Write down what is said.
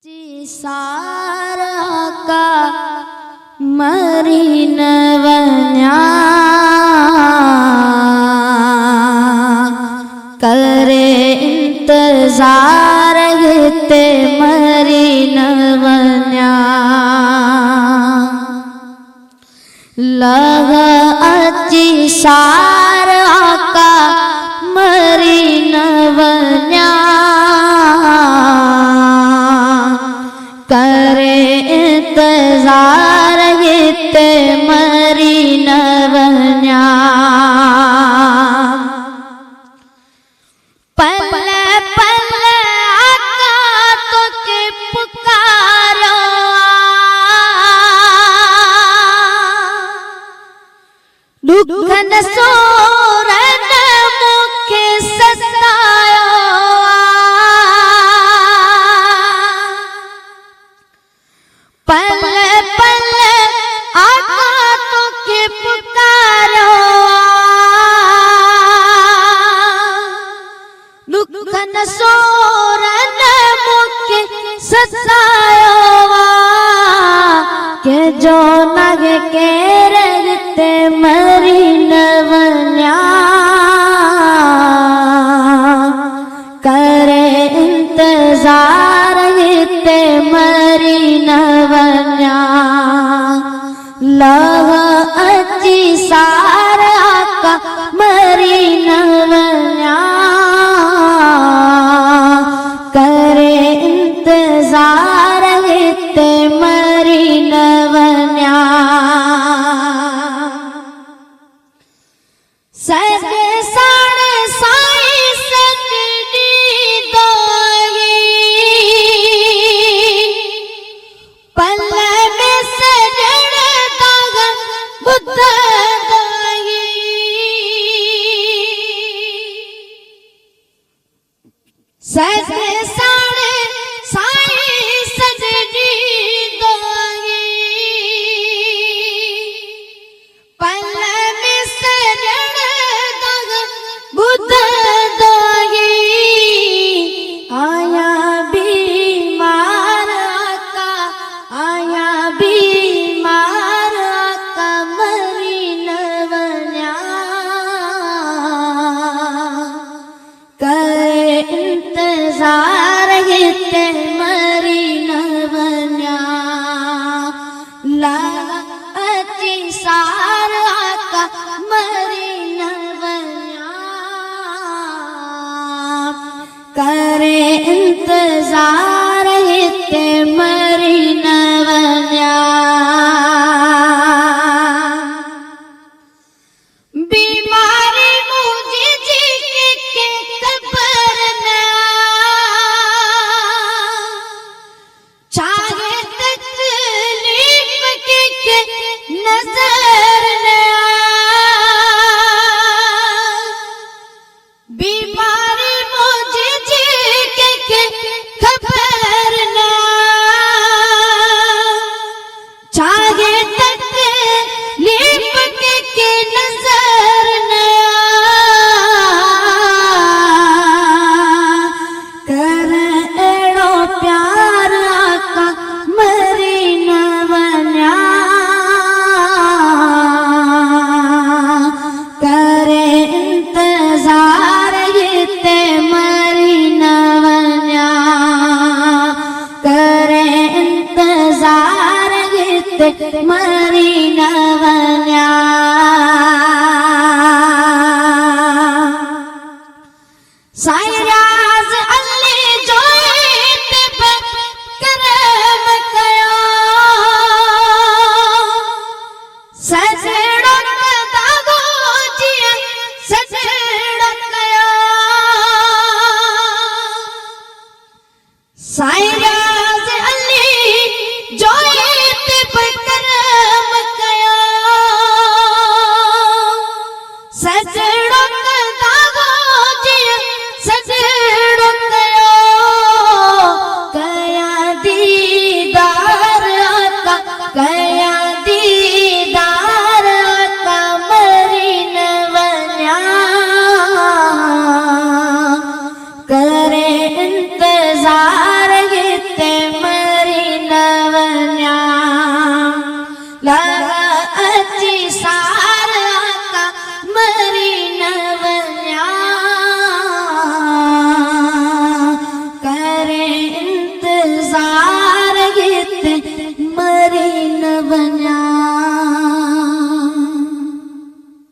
सारा का मरी नवन्या करे इंतजार ते मरी नवन्या लगा अची सारा का मरी नवन्या करे इंतजार ते मरी नवन्या पल पल आका तो के पुकारो दुख न सोरन मुखे सतायो पल पल आका तो के पुकारो दुख न सोरन मुखे सतायो के जो नगे के रगते मरी नवन्या करे इंतजार ते मरी नवन्या लगा अची सारा का मरी नवन्या करे इंतजार ते मरी नवन्या सगे साढ़े साई सजनी दोगी पल में सजन दाग बुद्ध दोगी सगे साढ़े साई सजनी दोगी पल में सजन दाग बुद्ध दोगी आया बीमार का मरी नवन्या करे इंतजार ते मरी नवन्या लगा अची सारा का मरी नवन्या करे इंतजार ते मरी नवन्या बीमारी मुझे जी के कबर ना चाहे तकलीफ के नजर ना बीमारी मुझे जी के खबर ना चाहे तकलीफ के नजर ना कर एड़ो प्यार का मरी नवन्या करे इंतजार ते मरी नवन्या करे इंतजार ते मरी नवन्या सायराज अल्ली जोईत करम कयो सजड़ो दागो जिया सजड़ो कयो साय